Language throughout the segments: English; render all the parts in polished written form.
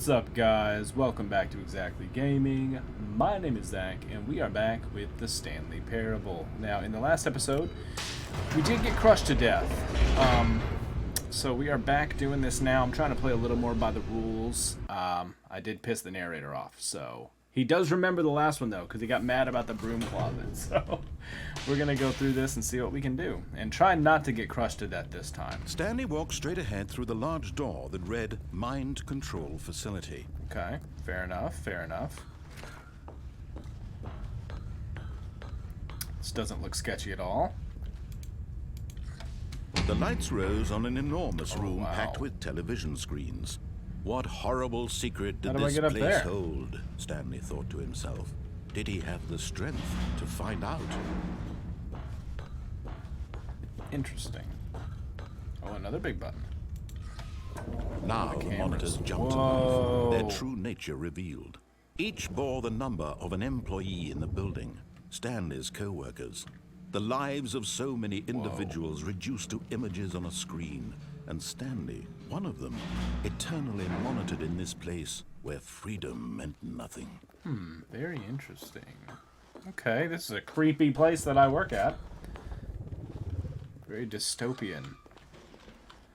What's up, guys? Welcome back to Exactly Gaming. My name is Zach, and we are back with the Stanley Parable. Now, in the last episode, we did get crushed to death. So we are back doing this now. I'm trying to play a little more by the rules. I did piss the narrator off, so... He does remember the last one, though, because he got mad about the broom closet. So we're going to go through this and see what we can do. And try not to get crushed to death this time. Stanley walked straight ahead through the large door that read Mind Control Facility. Okay, fair enough, fair enough. This doesn't look sketchy at all. The lights rose on an enormous room wow. packed with television screens. What horrible secret did How do I this get up place there? hold? Stanley thought to himself. Did he have the strength to find out? Interesting. Oh, another big button. Now the monitors jumped to life, their true nature revealed. Each bore the number of an employee in the building, Stanley's co-workers. The lives of so many individuals reduced to images on a screen, and Stanley, one of them, eternally monitored in this place where freedom meant nothing. Very interesting. Okay, this is a creepy place that I work at. Very dystopian.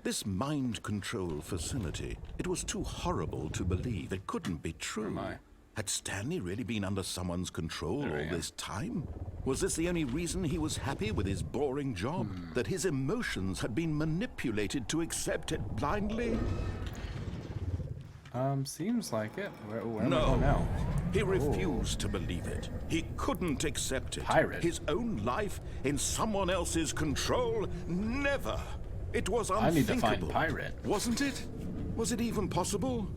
This mind control facility, it was too horrible to believe. It couldn't be true. Where am I? Had Stanley really been under someone's control There I all am. this time? Was this the only reason he was happy with his boring job? That his emotions had been manipulated to accept it blindly? Seems like it. Where am I No. going now? He refused to believe it. He couldn't accept it. Pirate. His own life in someone else's control? Never. It was I need to unthinkable. find Pirate. Wasn't it? Was it even possible?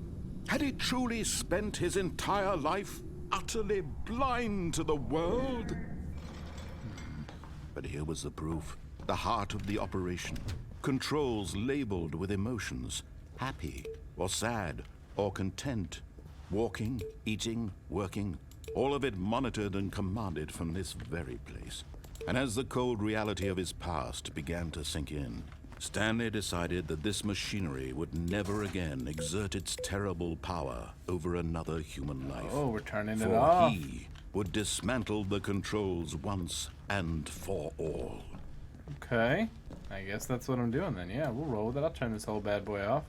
Had he truly spent his entire life utterly blind to the world? But here was the proof. The heart of the operation. Controls labeled with emotions. Happy or sad or content. Walking, eating, working. All of it monitored and commanded from this very place. And as the cold reality of his past began to sink in, Stanley decided that this machinery would never again exert its terrible power over another human life. Oh, we're turning it For off. he would dismantle the controls once and for all. Okay. I guess that's what I'm doing then. Yeah, we'll roll with it. I'll turn this whole bad boy off.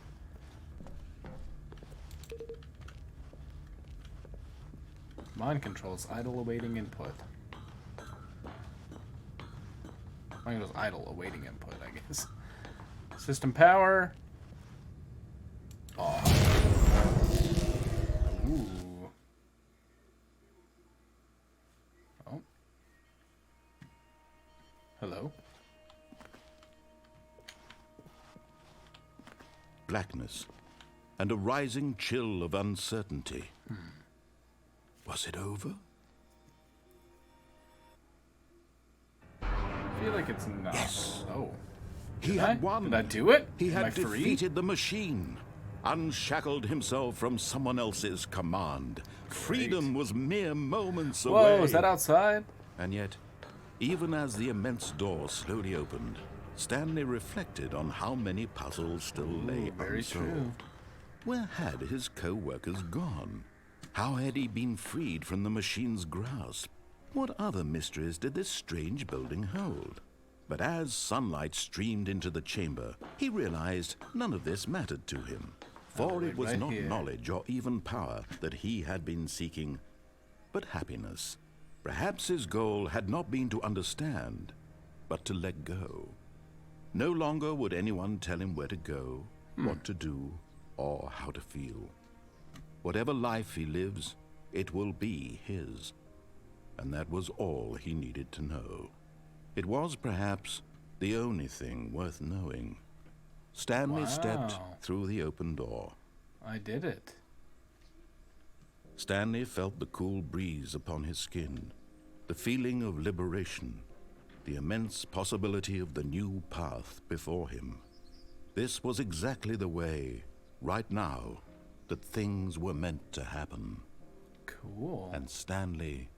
Mind controls. Idle awaiting input. Mind controls idle awaiting input, I guess. System power. Oh. Ooh. Oh. Hello. Blackness and a rising chill of uncertainty. Was it over? I feel like it's not. Yes. Oh. He Did had I? won. Did I do it? He Am I had free? defeated the machine, unshackled himself from someone else's command. Freedom was mere moments away. Whoa, is that outside? And yet, even as the immense door slowly opened, Stanley reflected on how many puzzles still lay very unsolved. true. Where had his co-workers gone? How had he been freed from the machine's grasp? What other mysteries did this strange building hold? But as sunlight streamed into the chamber, he realized none of this mattered to him. For it was right not here. knowledge or even power that he had been seeking, but happiness. Perhaps his goal had not been to understand, but to let go. No longer would anyone tell him where to go, what to do, or how to feel. Whatever life he lives, it will be his. And that was all he needed to know. It was perhaps the only thing worth knowing. Stanley stepped Wow. through the open door. I did it. Stanley felt the cool breeze upon his skin, the feeling of liberation, the immense possibility of the new path before him. This was exactly the way, right now, that things were meant to happen. Cool. And Stanley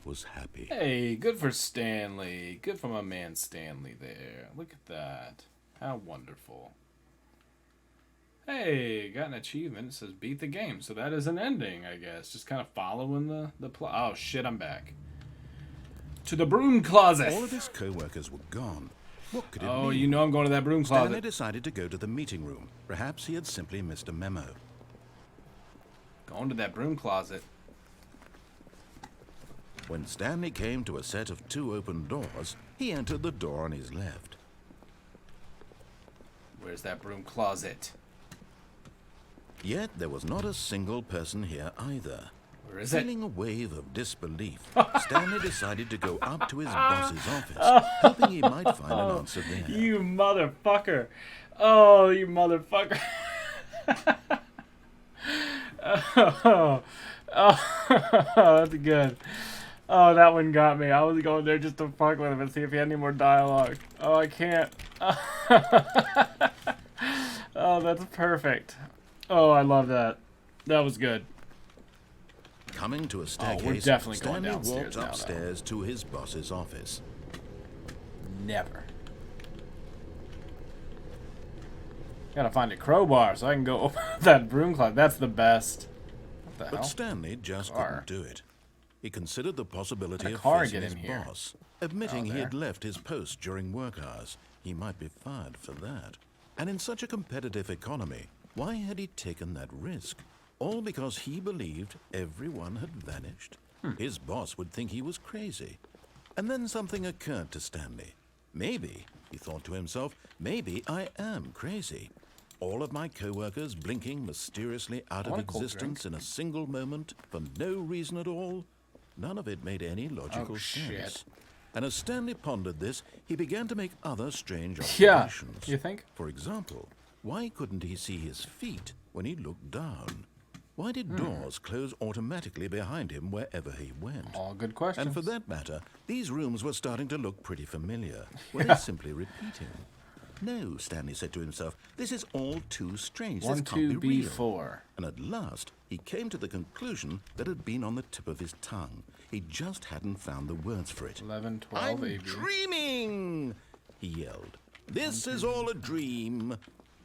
was happy. Hey, good for Stanley. Good for my man Stanley there. Look at that. How wonderful. Hey, got an achievement. It says beat the game. So that is an ending, I guess. Just kind of following the plot. Oh, shit, I'm back. To the broom closet. All of his co-workers were gone. What could it mean? Oh, you know I'm going to that broom closet. Stanley decided to go to the meeting room. Perhaps he had simply missed a memo. Going to that broom closet. When Stanley came to a set of 2 open doors, he entered the door on his left. Where's that broom closet? Yet there was not a single person here either. Where is it? Feeling a wave of disbelief, Stanley decided to go up to his boss's office, hoping he might find an answer there. You motherfucker. Oh, you motherfucker. Oh, that's good. Oh, that one got me. I was going there just to fuck with him and see if he had any more dialogue. Oh, I can't. Oh, that's perfect. Oh, I love that. That was good. Coming to a staircase, we're definitely going Stanley downstairs walked now, upstairs to his boss's office. Never. Gotta find a crowbar so I can go open that broom closet. That's the best. What the But hell? Stanley just Car. couldn't do it. He considered the possibility Can a of car facing get his in here? boss, admitting Oh, he had there. left his post during work hours. He might be fired for that. And in such a competitive economy, why had he taken that risk? All because he believed everyone had vanished? His boss would think he was crazy. And then something occurred to Stanley. Maybe, he thought to himself, maybe I am crazy. All of my co-workers blinking mysteriously out of want a cold existence in a single moment for no reason at all. None of it made any logical Oh, sense. shit. And as Stanley pondered this, he began to make other strange Yeah, observations. you think? For example, why couldn't he see his feet when he looked down? Why did doors close automatically behind him wherever he went? All good questions. And for that matter, these rooms were starting to look pretty familiar. Were they simply repeating? No, Stanley said to himself, this is all too strange. This can't be real. 12B4. And at last, he came to the conclusion that had been on the tip of his tongue. He just hadn't found the words for it. 11, 12, I'm AB. dreaming, he yelled. This is all a dream.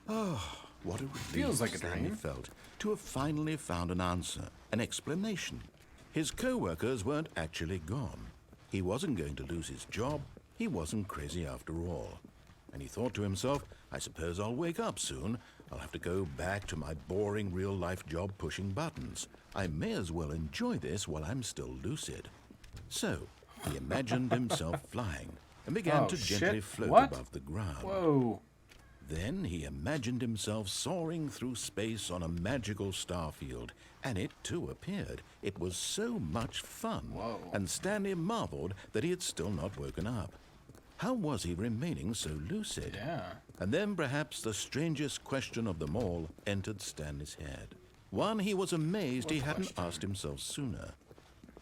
Oh, what a relief Feels like a Stanley dream. felt to have finally found an answer, an explanation. His co-workers weren't actually gone. He wasn't going to lose his job. He wasn't crazy after all. And he thought to himself, I suppose I'll wake up soon. I'll have to go back to my boring real-life job pushing buttons. I may as well enjoy this while I'm still lucid. So, he imagined himself flying and began Oh, to shit. gently float What? above the ground. Whoa. Then he imagined himself soaring through space on a magical starfield, and it too appeared. It was so much fun, Whoa. and Stanley marveled that he had still not woken up. How was he remaining so lucid? Yeah. And then perhaps the strangest question of them all entered Stanley's head. One he was amazed he hadn't asked himself sooner.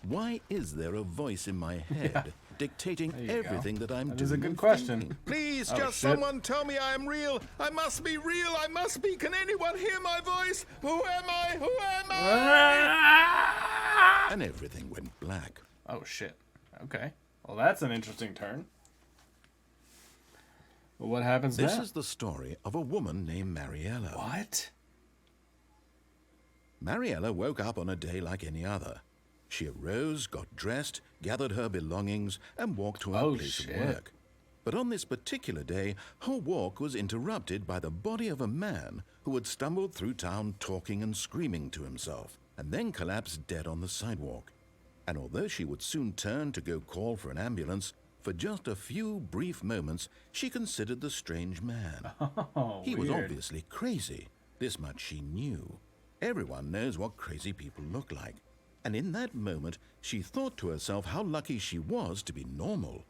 Why is there a voice in my head dictating There you go. everything that I'm That doing? is a good and question. thinking? Please, Oh, just shit. someone tell me I am real. I must be real. I must be. Can anyone hear my voice? Who am I? Who am I? And everything went black. Oh, shit. Okay. Well, that's an interesting turn. Well, what happens This now? is the story of a woman named Mariella. What? Mariella woke up on a day like any other. She arose, got dressed, gathered her belongings, and walked to her Oh, place shit. of work. But on this particular day, her walk was interrupted by the body of a man who had stumbled through town talking and screaming to himself, and then collapsed dead on the sidewalk. And although she would soon turn to go call for an ambulance, for just a few brief moments she considered the strange man. Oh, He was weird. obviously crazy. This much she knew. Everyone knows what crazy people look like. And in that moment, she thought to herself how lucky she was to be normal.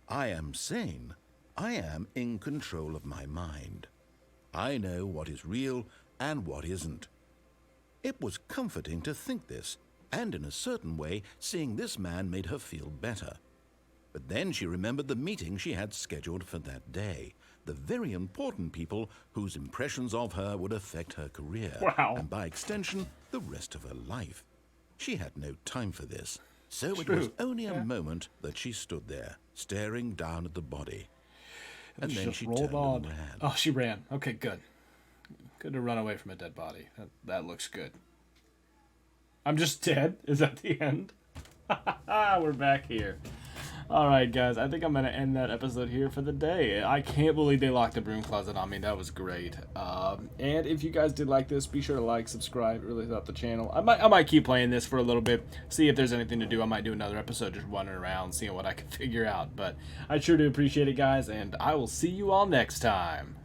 I am sane. I am in control of my mind. I know what is real and what isn't. It was comforting to think this, and in a certain way, seeing this man made her feel better. But then she remembered the meeting she had scheduled for that day. The very important people whose impressions of her would affect her career. Wow. And by extension, the rest of her life. She had no time for this. So it was True. only a moment that she stood there, staring down at the body. And then Just she rolled turned on. and ran. Oh, she ran. Okay, good. Good to run away from a dead body. That looks good. I'm just dead? Is that the end? We're back here. Alright, guys. I think I'm going to end that episode here for the day. I can't believe they locked the broom closet on me. That was great. And if you guys did like this, be sure to like, subscribe. It really helps the channel. I might keep playing this for a little bit. See if there's anything to do. I might do another episode just running around, seeing what I can figure out. But I sure do appreciate it, guys. And I will see you all next time.